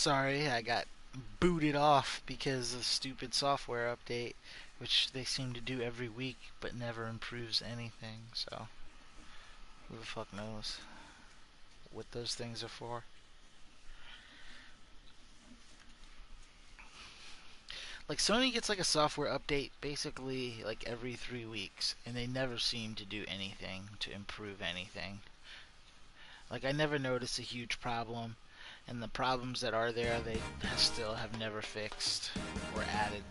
sorry, I got booted off because of stupid software update, which they seem to do every week but never improves anything. So who the fuck knows what those things are for? Like Sony gets like a software update basically like every 3 weeks, and they never seem to do anything to improve anything. Like I never notice a huge problem, and the problems that are there, they still have never fixed or added.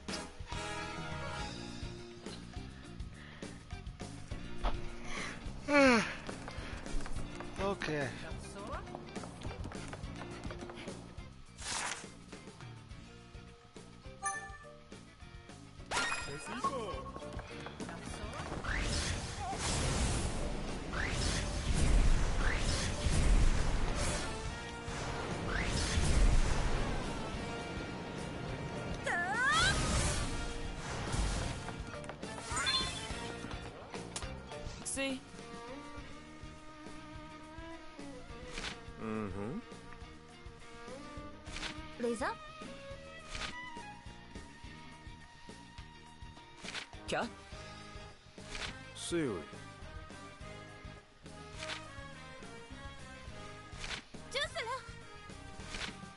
Okay. See? Mm-hmm. Lisa? क्या? Sui.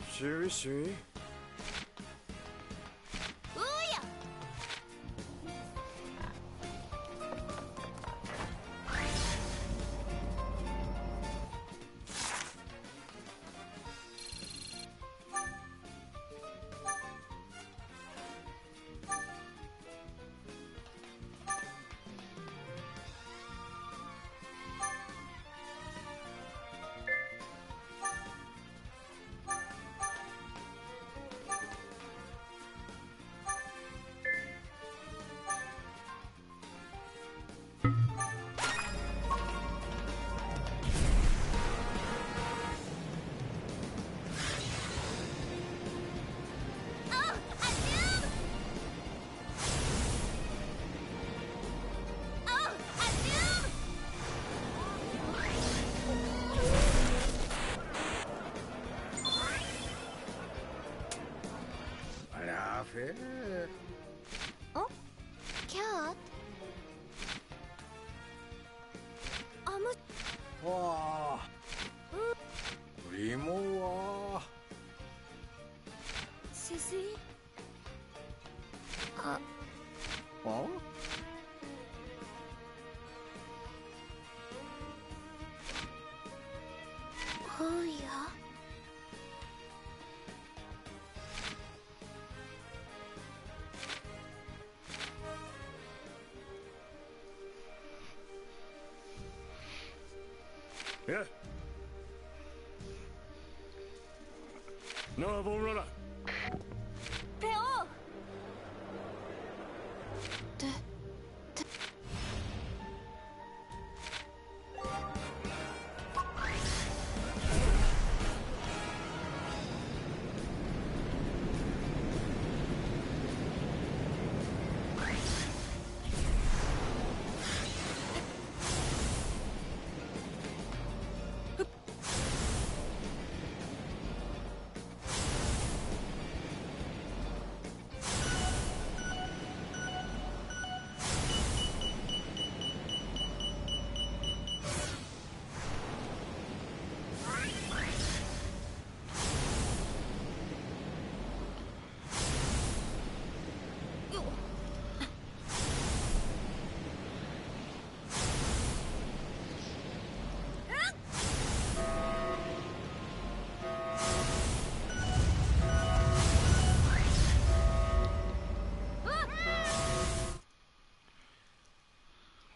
Shui Shui. Ouya! Falafel. Oh? Cat? 와. 우리 모아. Sissy? 어? Ouya? 예. 나와 보러라. 배워!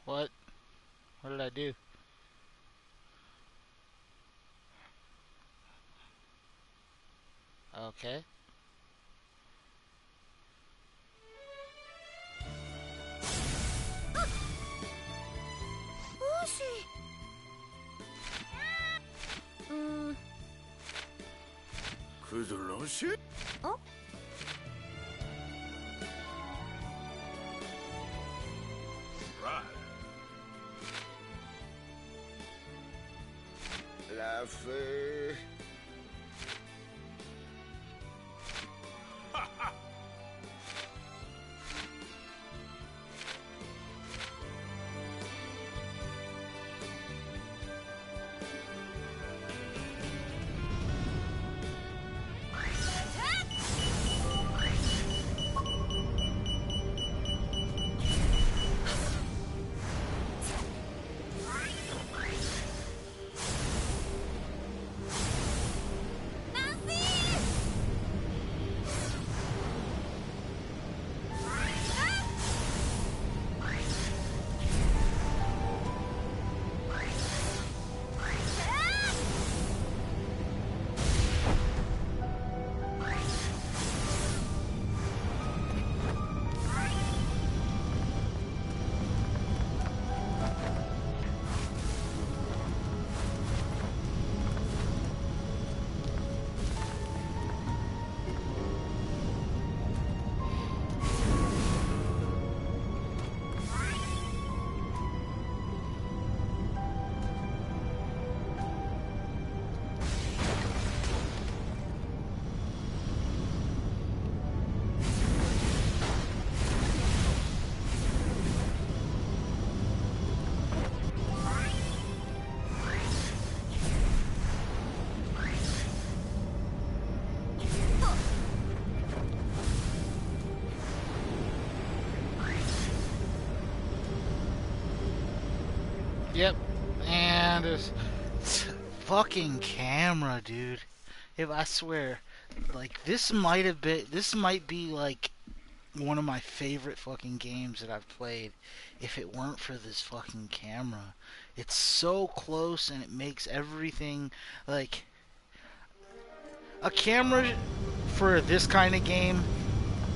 What? What did I do? Okay. Oshi! 그들러시? 어? 라페. Yep. And it's fucking camera, dude. If I swear, like this might be like one of my favorite fucking games that I've played if it weren't for this fucking camera. It's so close and it makes everything like a camera for this kind of game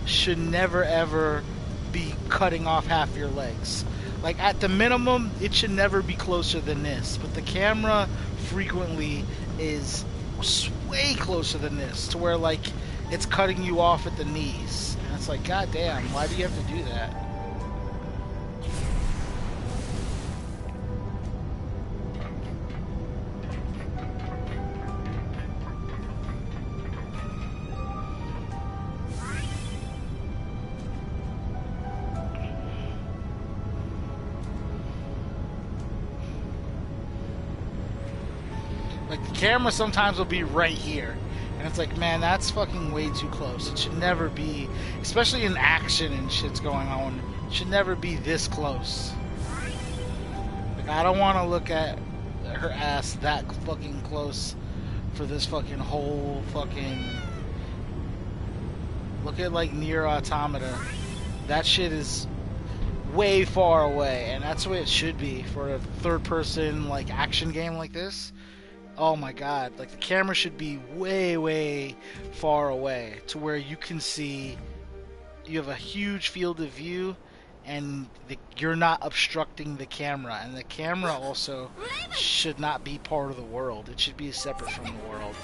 should never ever be cutting off half your legs. Like at the minimum, it should never be closer than this. But the camera frequently is way closer than this, to where like it's cutting you off at the knees. And it's like, god damn, why do you have to do that? Like the camera sometimes will be right here. And it's like, man, that's fucking way too close. It should never be, especially in action and shit's going on, it should never be this close. Like, I don't want to look at her ass that fucking close for this fucking whole fucking... Look at, like, Nier Automata. That shit is way far away, and that's the way it should be for a third-person, like, action game like this. Oh my god, like the camera should be way, way far away to where you can see, you have a huge field of view and you're not obstructing the camera. And the camera also should not be part of the world. It should be separate from the world.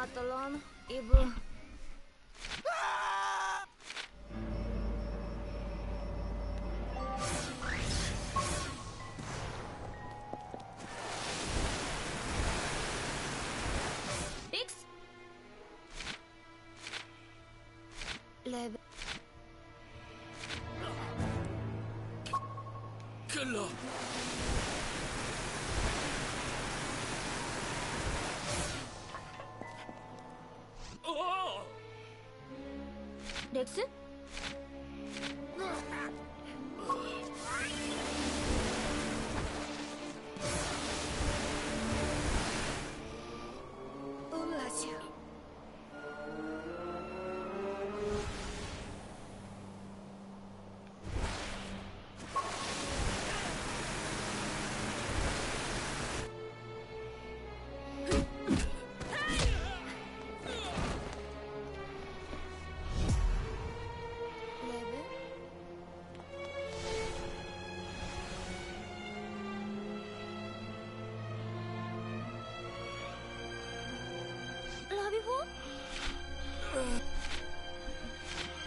Atalon, Ibu. Rix. Level. Killer. Rex?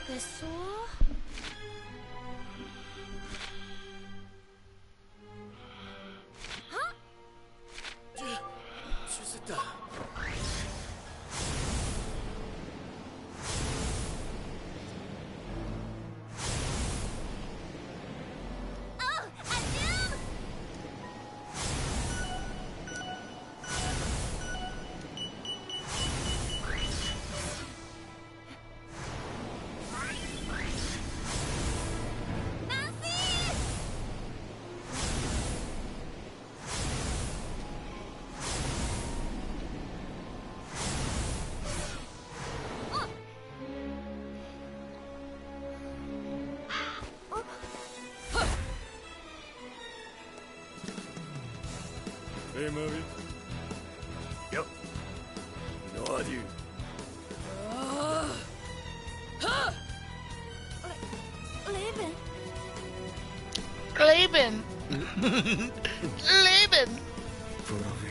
됐어? 주스다. Hey, Mavi. Yep. No idea. 레이븐. Laban! Laban! 브라비.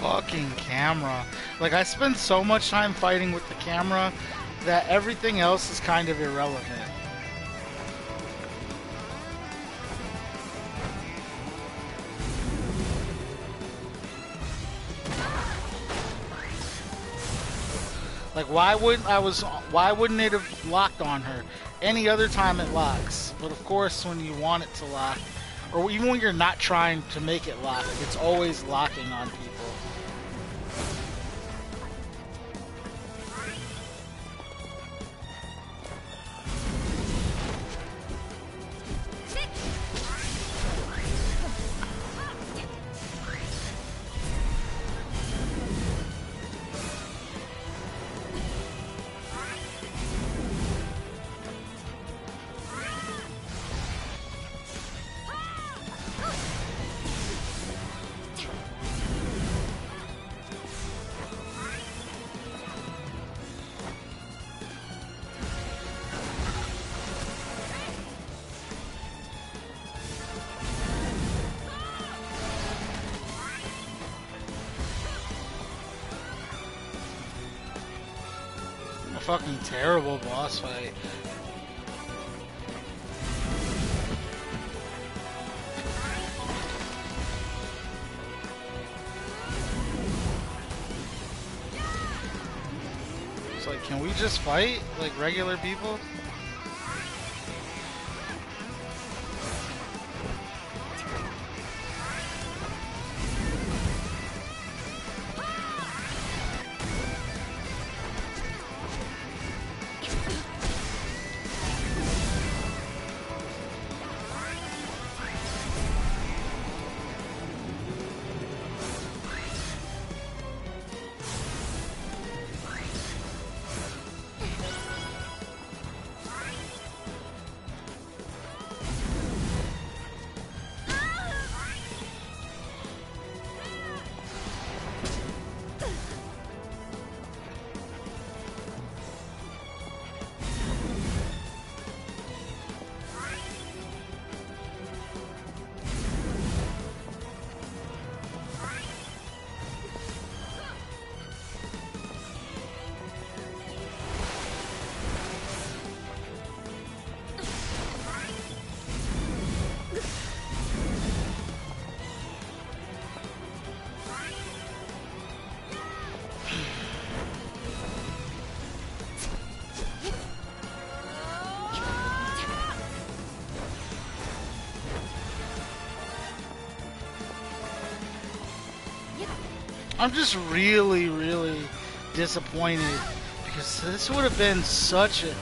Fucking camera. Like, I spend so much time fighting with the camera that everything else is kind of irrelevant. Like, why wouldn't it have locked on her? Any other time it locks. But of course, when you want it to lock, or even when you're not trying to make it lock, it's always locking on people. fucking terrible boss fight. It's like, can we just fight like regular people? I'm just really, really disappointed because this would have been such an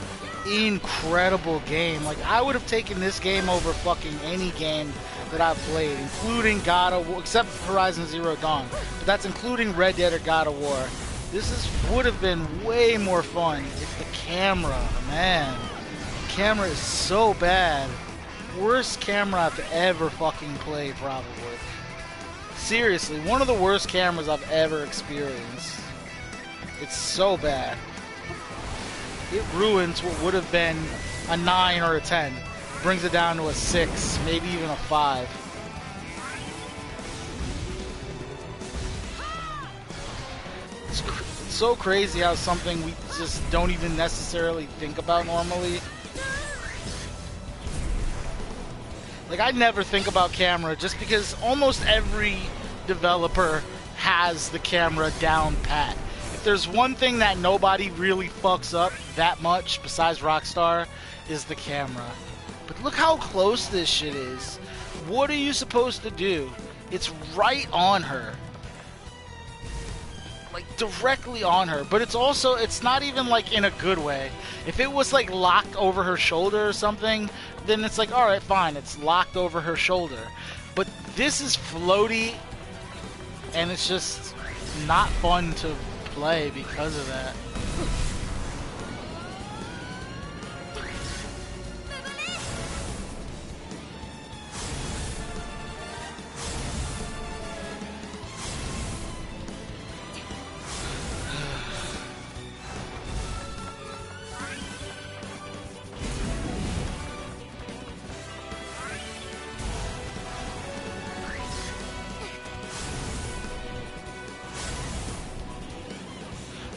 incredible game. Like, I would have taken this game over fucking any game that I've played, including God of War, except Horizon Zero Dawn. But that's including Red Dead or God of War. Would have been way more fun. It's the camera, man. The camera is so bad. Worst camera I've ever fucking played, probably. Seriously, one of the worst cameras I've ever experienced. It's so bad. It ruins what would have been a 9 or a 10. Brings it down to a 6, maybe even a 5. It's so crazy how something we just don't even necessarily think about normally. Like, I never think about camera just because almost every developer has the camera down pat. If there's one thing that nobody really fucks up that much besides Rockstar, is the camera. But look how close this shit is. What are you supposed to do? It's right on her. Like, directly on her. But it's not even like in a good way. If it was like locked over her shoulder or something, then it's like, alright, fine, it's locked over her shoulder. But this is floaty, and it's just not fun to play because of that.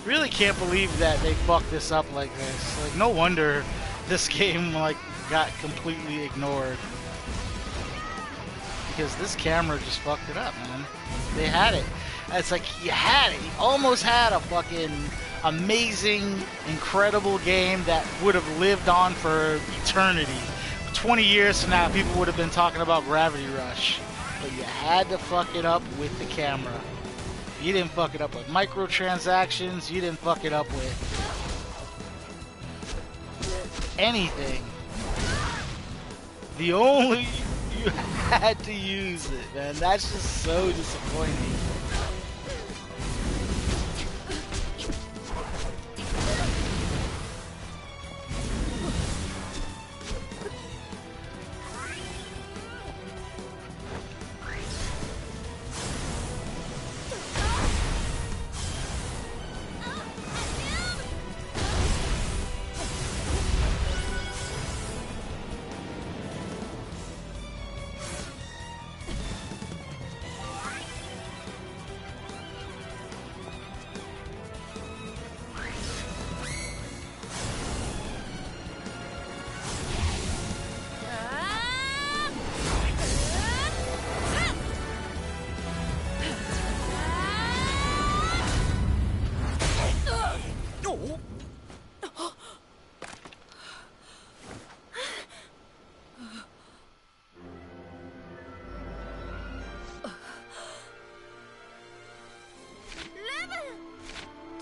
Really can't believe that they fucked this up like this. Like, no wonder this game like got completely ignored, because this camera just fucked it up, man. They had it. It's like, you had it. You almost had a fucking amazing, incredible game that would have lived on for eternity. 20 years from now, people would have been talking about Gravity Rush. But you had to fuck it up with the camera. You didn't fuck it up with microtransactions. You didn't fuck it up with anything. The only... You had to use it, man. That's just so disappointing.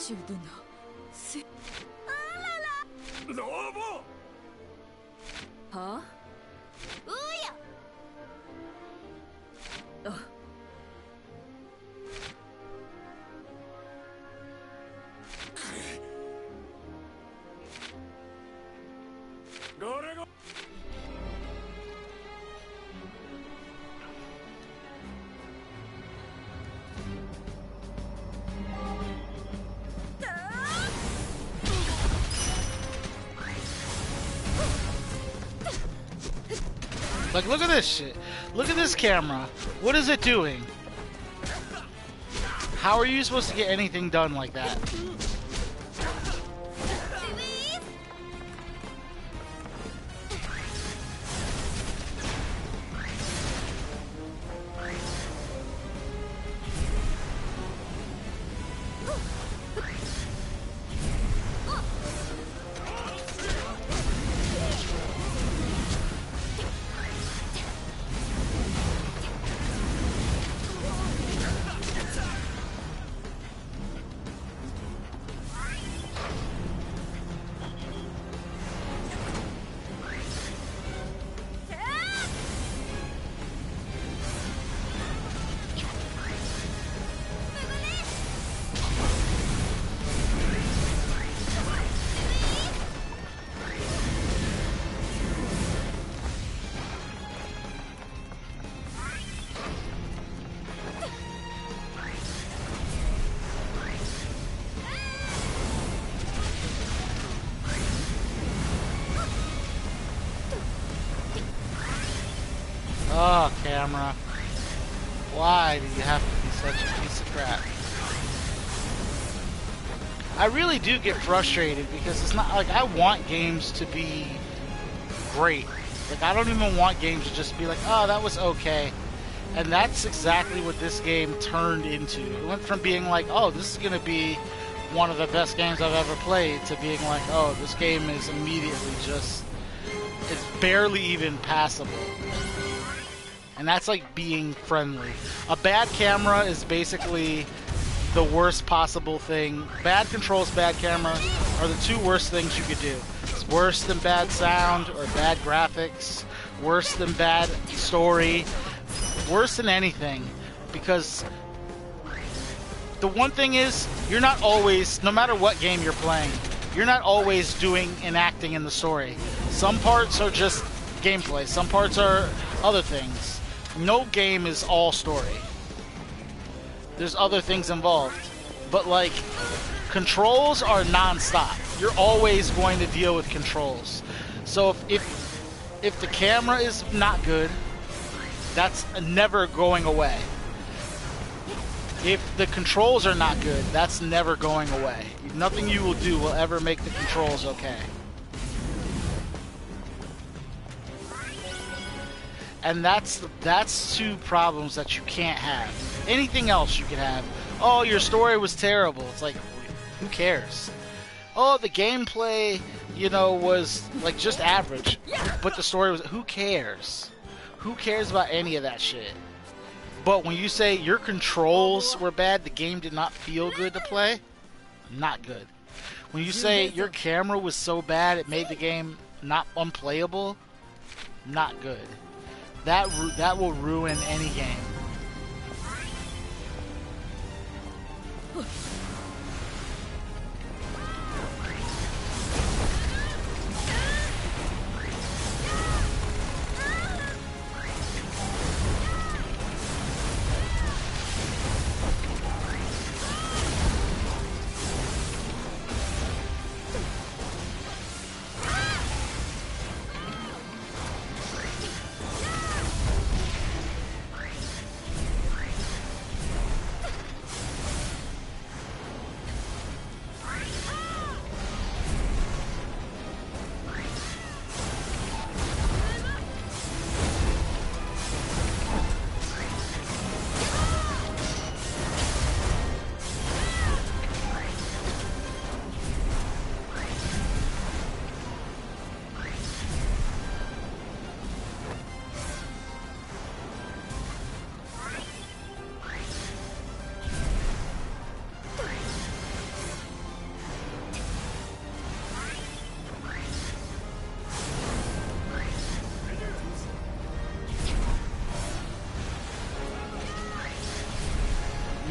宙でなせノーボはうやあ誰がLike, look at this shit. Look at this camera. What is it doing? How are you supposed to get anything done like that? Oh, camera. Why do you have to be such a piece of crap? I really do get frustrated because it's not like I want games to be great. Like, I don't even want games to just be like, oh, that was okay. And that's exactly what this game turned into. It went from being like, oh, this is going to be one of the best games I've ever played, to being like, oh, this game is immediately just, it's barely even passable. And that's like being friendly. A bad camera is basically the worst possible thing. Bad controls, bad camera are the two worst things you could do. It's worse than bad sound or bad graphics, worse than bad story, worse than anything. Because the one thing is, you're not always, no matter what game you're playing, you're not always doing and acting in the story. Some parts are just gameplay, some parts are other things. No game is all story. There's other things involved. But like, controls are non-stop. You're always going to deal with controls. So if the camera is not good, that's never going away. If the controls are not good, that's never going away. Nothing you will do will ever make the controls okay. And that's two problems that you can't have. Anything else you can have. Oh, your story was terrible. It's like, who cares? Oh, the gameplay, you know, was like just average. But the story was, who cares? Who cares about any of that shit? But when you say your controls were bad, the game did not feel good to play, not good. When you say your camera was so bad it made the game not unplayable, not good. That will ruin any game.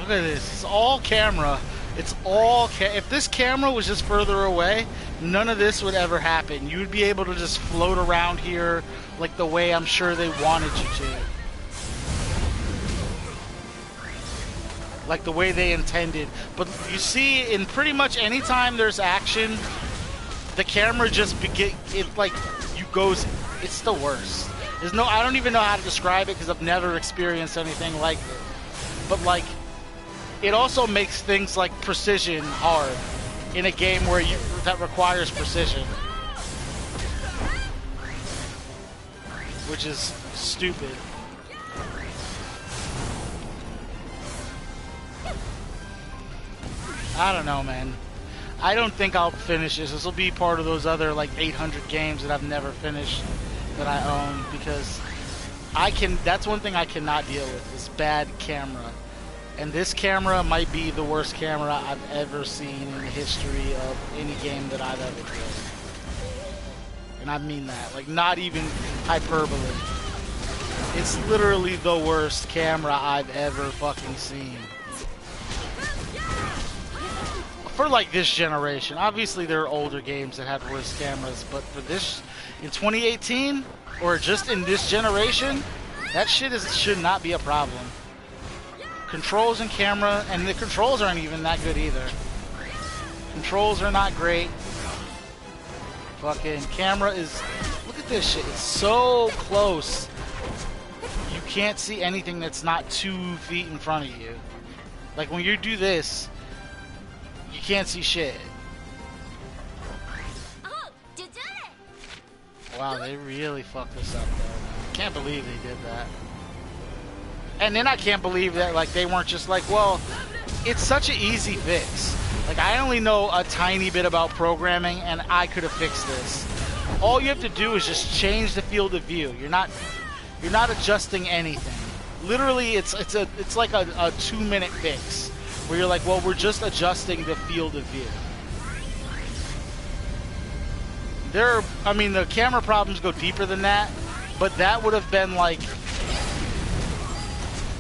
Look at this. It's all camera. It's all if this camera was just further away, none of this would ever happen. You would be able to just float around here like the way I'm sure they wanted you to. Like the way they intended. But you see, in pretty much any time there's action, the camera just goes. It's the worst. There's no. I don't even know how to describe it because I've never experienced anything like it. But like, it also makes things like precision hard in a game where that requires precision, which is stupid. I don't know, man. I don't think I'll finish this. This will be part of those other like 800 games that I've never finished that I own, because that's one thing I cannot deal with, is bad camera. And this camera might be the worst camera I've ever seen in the history of any game that I've ever played. And I mean that, like, not even hyperbole. It's literally the worst camera I've ever fucking seen. For like this generation. Obviously there are older games that had worse cameras, but for this, in 2018, or just in this generation, that shit should not be a problem. Controls and camera, and the controls aren't even that good either. Controls are not great. Fucking camera is, look at this shit, it's so close. You can't see anything that's not 2 feet in front of you. Like when you do this, you can't see shit. Wow, they really fucked this up though. Can't believe they did that. And then I can't believe that like they weren't just like, well, it's such an easy fix. Like I only know a tiny bit about programming and I could have fixed this. All you have to do is just change the field of view. You're not adjusting anything. Literally it's like a 2-minute fix where you're like, well, we're just adjusting the field of view. The camera problems go deeper than that, but that would have been like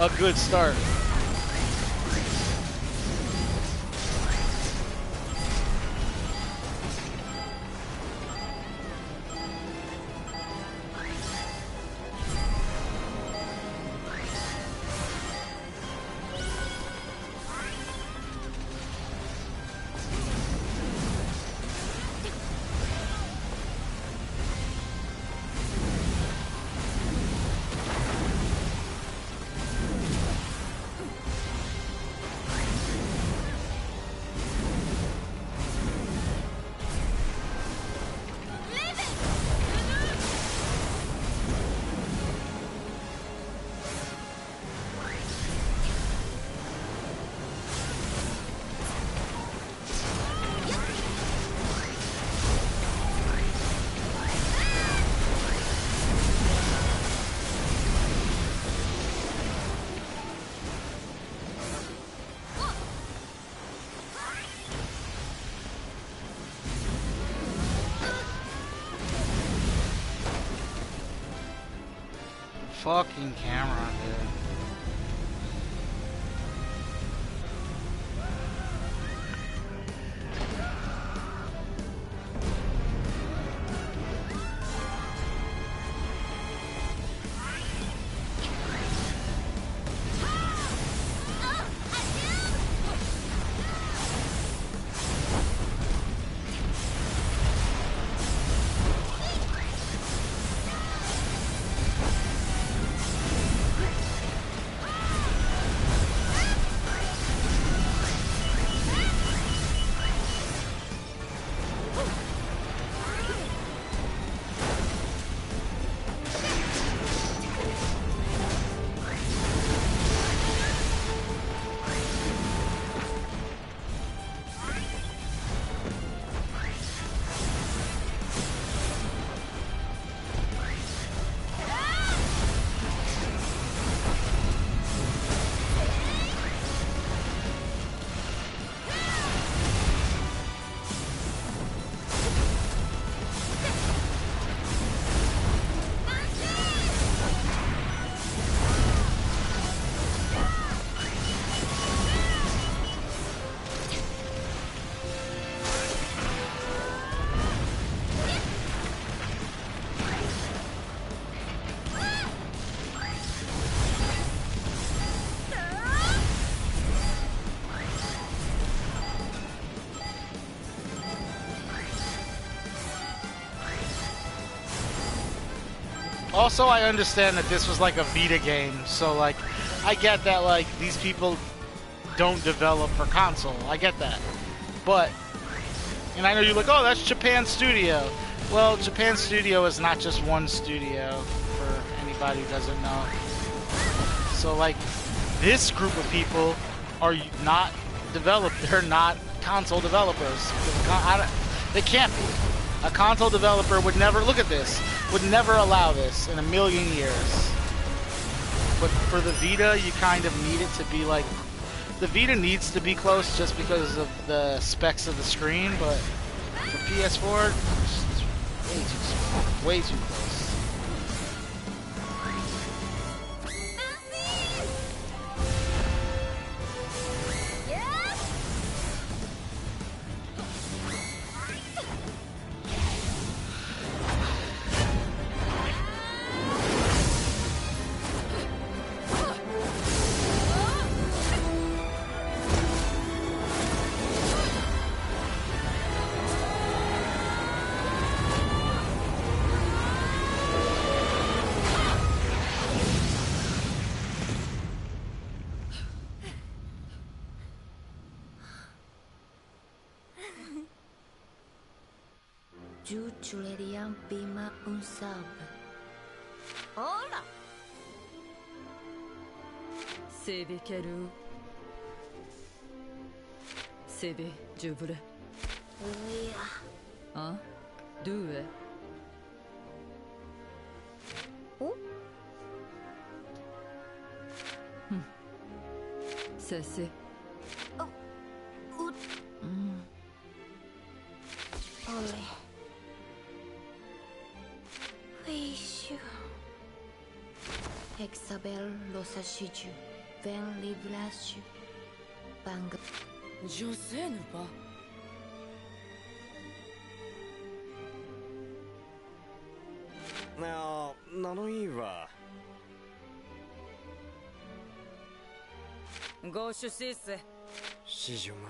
a good start. Fucking camera, dude. Also, I understand that this was like a Vita game, so like, I get that like these people don't develop for console. I get that, but and I know you're like, oh, that's Japan Studio. Well, Japan Studio is not just one studio. For anybody who doesn't know, so like this group of people are not developed. They're not console developers. They can't be. A console developer would never look at this. Would never allow this in a million years. But for the Vita, you kind of need it to be like... The Vita needs to be close just because of the specs of the screen, but for PS4, it's way too small. Way too close. Juchulerian Bima Unsab. Hola! Sevi Keru. Sevi Jubure. Uya. Hein? Due. Oh? Sessi. Oh. Ut. Ole. Weishu. Hexabel Losashiju. Ven Liblashu. Bang. Je sais ne pas. Ah, ナノイーは ご出資っす。シジュマ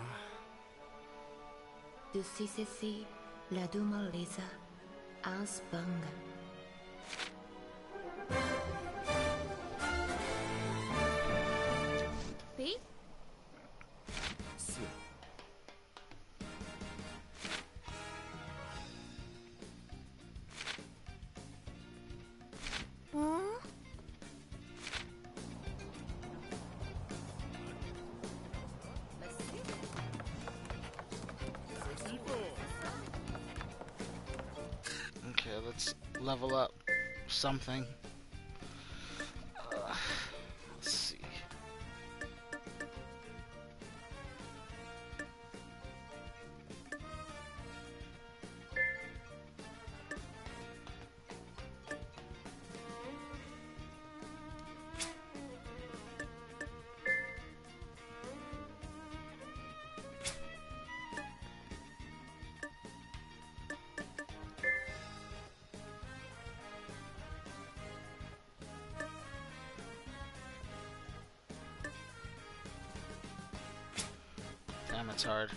De Sisesi. La Duma Lisa. Ans Bang. P? ス Okay, let's level up something. Let's see. Damn, it's hard.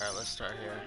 Alright, let's start here.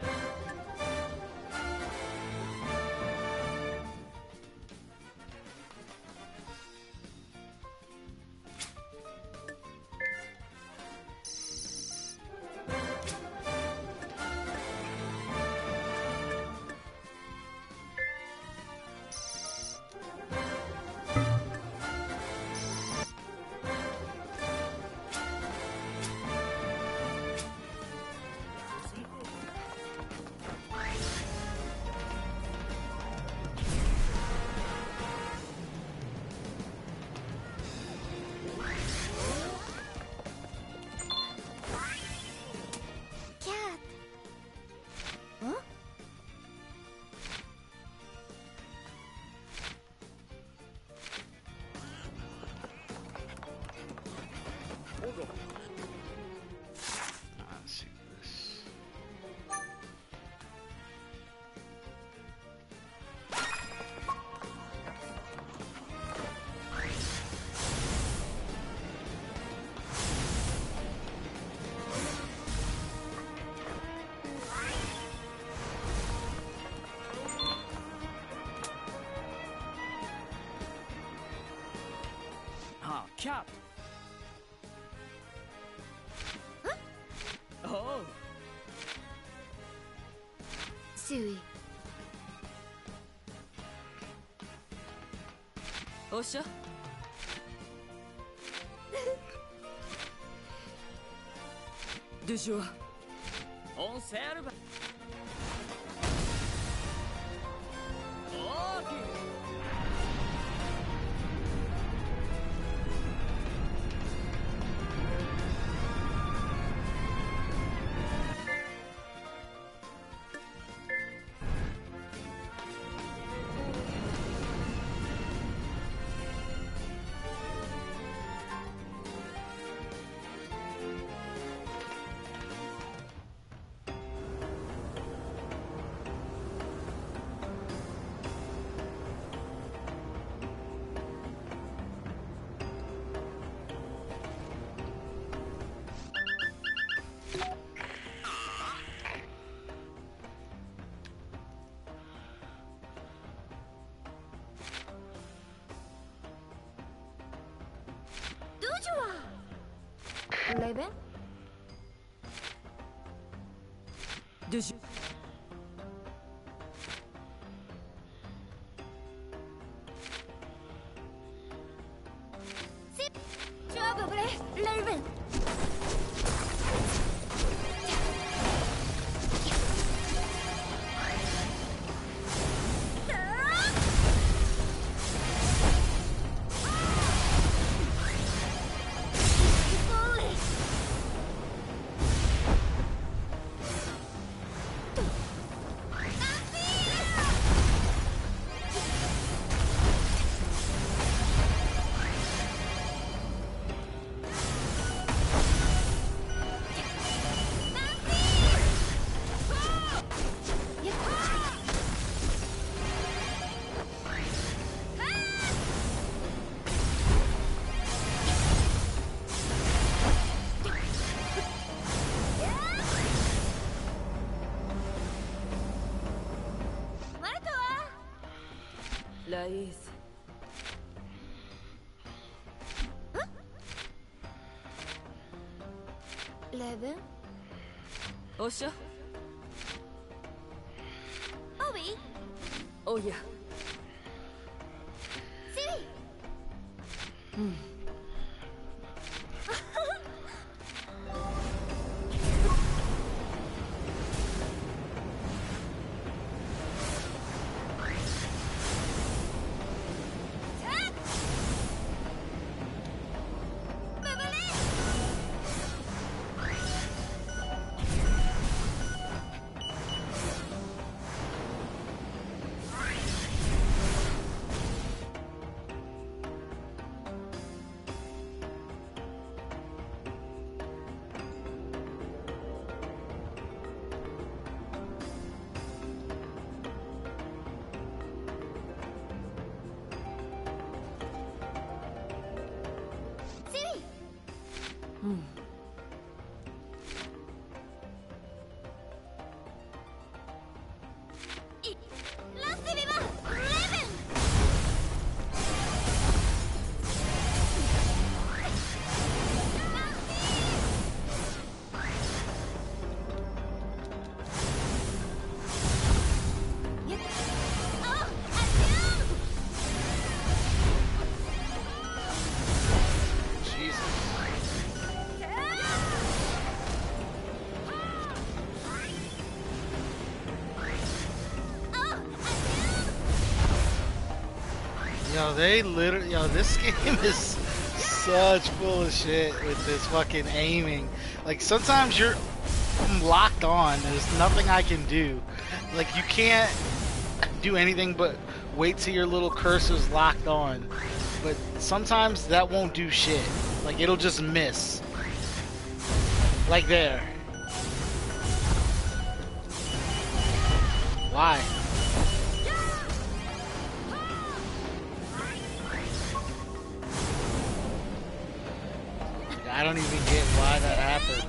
キャップおう周囲おっしゃでしょオンセールバオーケーどうじゃレイベンでしょジョブブレレイベンライーズレイベンおっしゃオビおやシリうんうんラスティビバレイベンYo, they literally, yo, this game is such full of shit with this fucking aiming. Like, sometimes you're locked on, there's nothing I can do. Like, you can't do anything but wait till your little cursor's locked on. But sometimes that won't do shit. Like, it'll just miss. Like there. Why? I don't even get why that happened.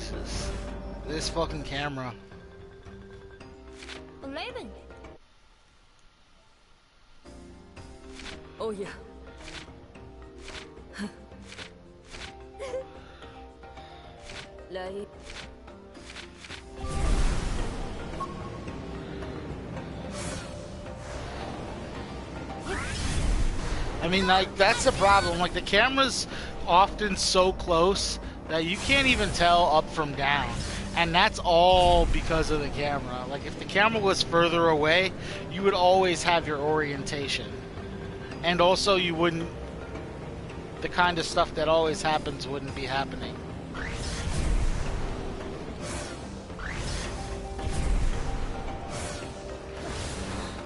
Jesus. This fucking camera. Raven. Oh yeah. Lai. I mean, like, that's the problem. Like, the camera's often so close that you can't even tell up from down. And that's all because of the camera. Like, if the camera was further away, you would always have your orientation. And also, you wouldn't... the kind of stuff that always happens wouldn't be happening.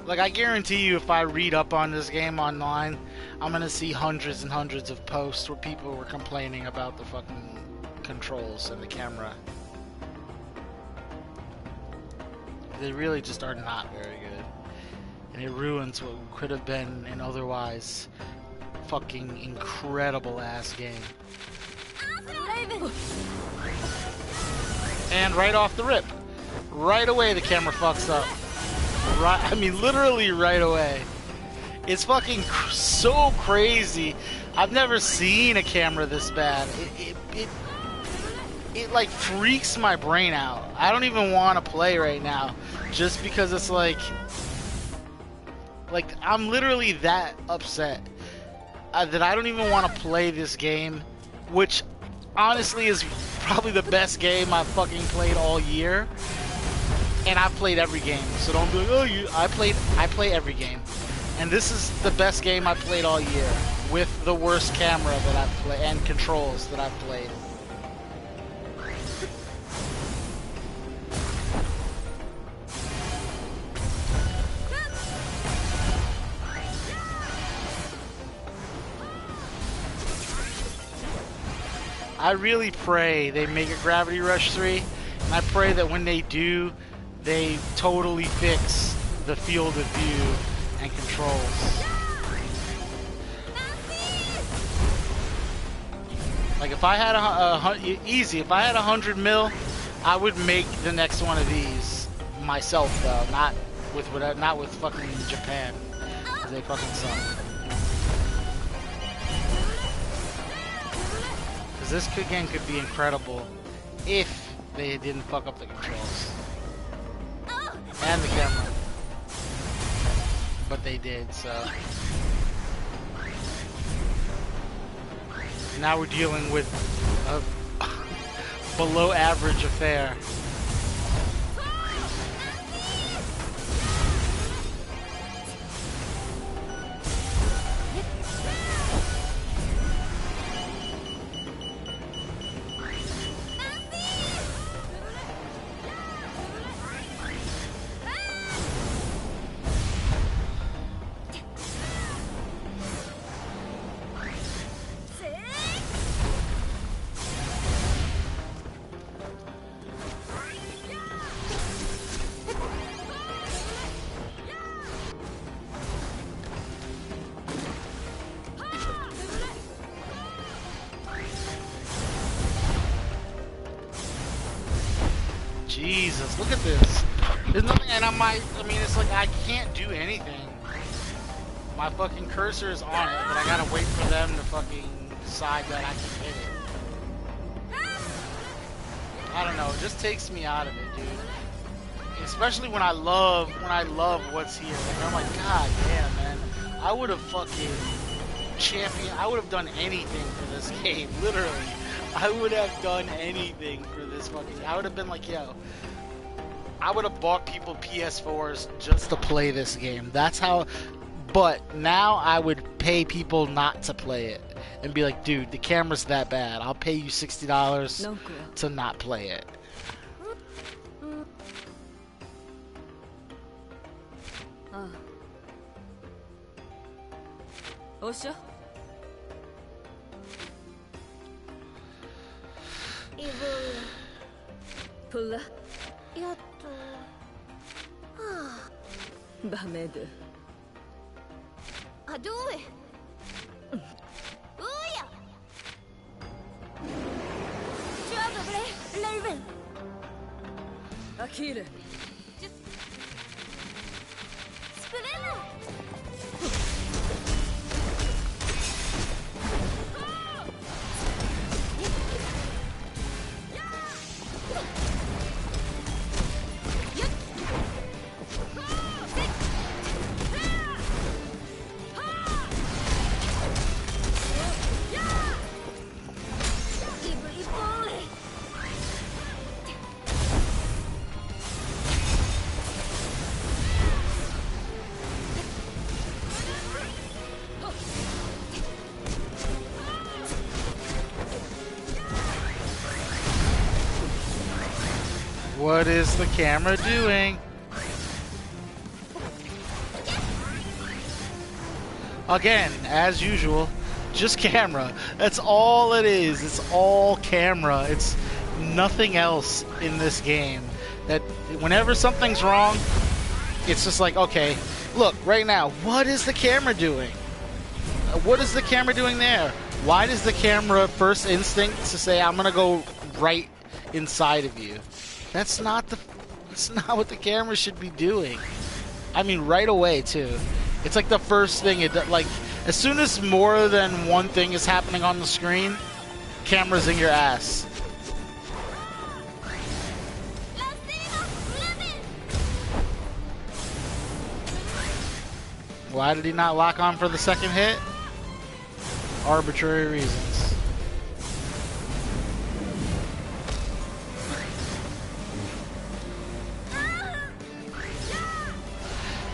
Like, I guarantee you, if I read up on this game online, I'm gonna see hundreds and hundreds of posts where people were complaining about the fucking controls and the camera. They really just are not very good. And it ruins what could have been an otherwise fucking incredible ass game. Raven. And right off the rip, right away the camera fucks up. Right, I mean, literally right away. It's fucking so crazy. I've never seen a camera this bad. It like freaks my brain out. I don't even want to play right now, just because it's like I'm literally that upset that I don't even want to play this game, which honestly is probably the best game I've fucking played all year. And I've played every game, so don't be like, oh, I play every game. And this is the best game I've played all year, with the worst camera that I've played, and controls that I've played. I really pray they make a Gravity Rush 3, and I pray that when they do, they totally fix the field of view and controls. Like, if I had if I had 100 mil, I would make the next one of these myself, though, not with fucking Japan. They fucking suck. Because this game could be incredible if they didn't fuck up the controls. And the camera. But they did, so. Now we're dealing with a below average affair. Jesus, look at this. There's nothing, and I mean, it's like I can't do anything. My fucking cursor is on it, but I gotta wait for them to fucking decide that I can hit it. I don't know, it just takes me out of it, dude. Especially when I love what's here. Like, I'm like, god damn, man. I would have fucking I would have done anything for this game, literally. I would have done anything for this fucking... I would have been like, yo... I would have bought people PS4s just to play this game. That's how... But now I would pay people not to play it. And be like, dude, the camera's that bad. I'll pay you $60 to not play it. Osha? Pulla? やっとはダメであどうえうやジョブレレイベンアキールスプレーマンイブイボーレ What is the camera doing? Again, as usual, just camera. That's all it is. It's all camera. It's nothing else in this game. That whenever something's wrong, it's just like, okay, look, right now, what is the camera doing? What is the camera doing there? Why does the camera first instinct to say, I'm gonna go right inside of you? That's not what the camera should be doing. I mean, right away too. It's like the first thing like as soon as more than one thing is happening on the screen, camera's in your ass. Why did he not lock on for the second hit? Arbitrary reasons.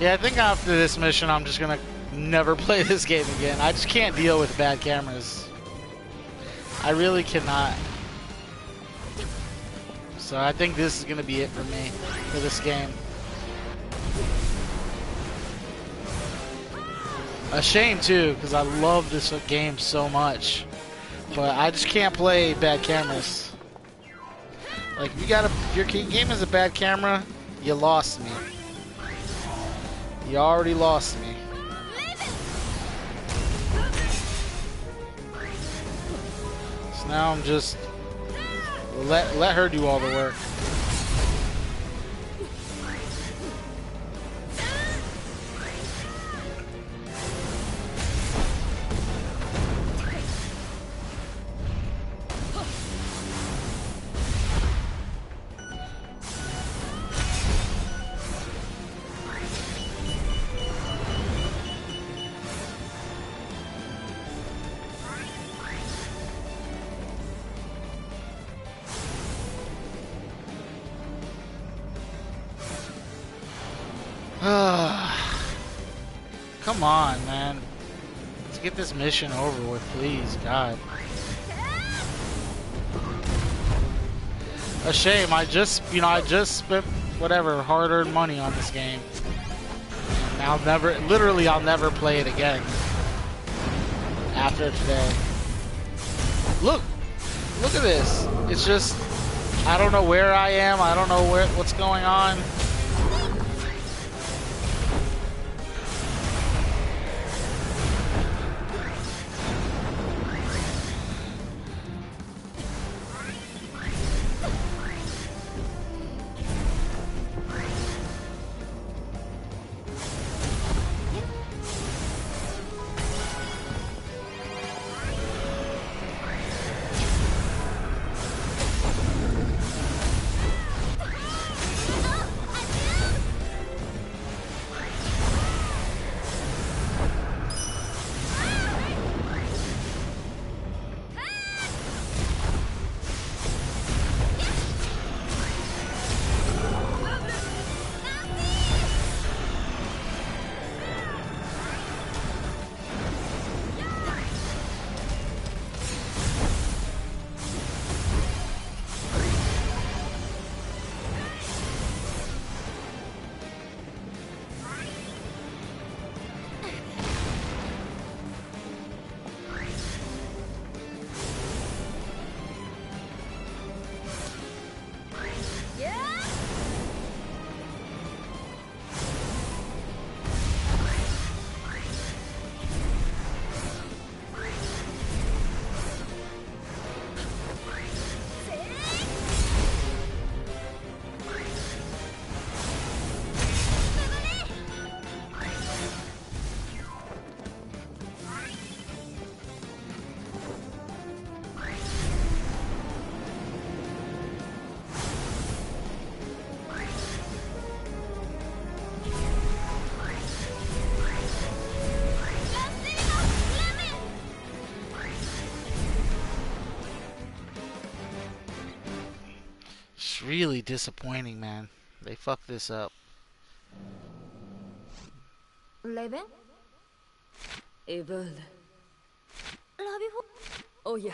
Yeah, I think after this mission, I'm just gonna never play this game again. I just can't deal with bad cameras. I really cannot. So I think this is gonna be it for me, for this game. A shame too, because I love this game so much. But I just can't play bad cameras. Like, if your game is a bad camera, you lost me. You already lost me. So now I'm just let her do all the work. Come on, man. Let's get this mission over with, please. God. A shame. I just spent whatever hard-earned money on this game. And I'll never play it again after today. Look at this. It's just, I don't know where I am. I don't know what's going on. really disappointing, man. They fucked this up. レベンエヴァールラビフォおや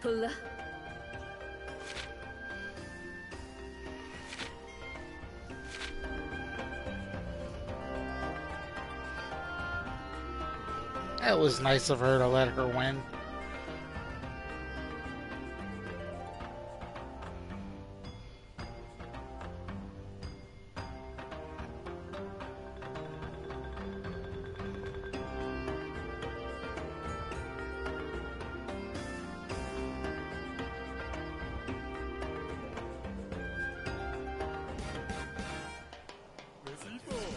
プラ That was nice of her to let her win.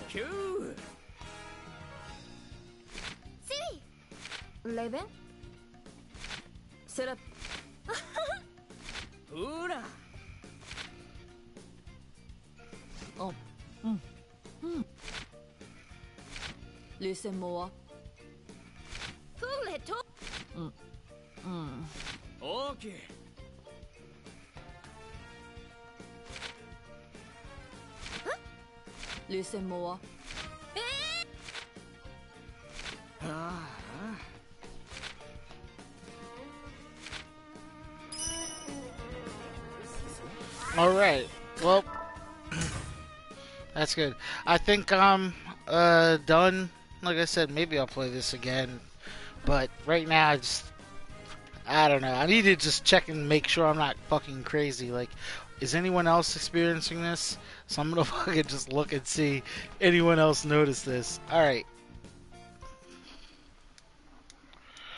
Q レベンセラほらあリセンモアフレトオーケーリセンモア All right. Well, that's good. I think I'm done. Like I said, maybe I'll play this again. But right now, I don't know. I need to just check and make sure I'm not fucking crazy. Like, is anyone else experiencing this? So I'm gonna fucking just look and see anyone else notice this. All right.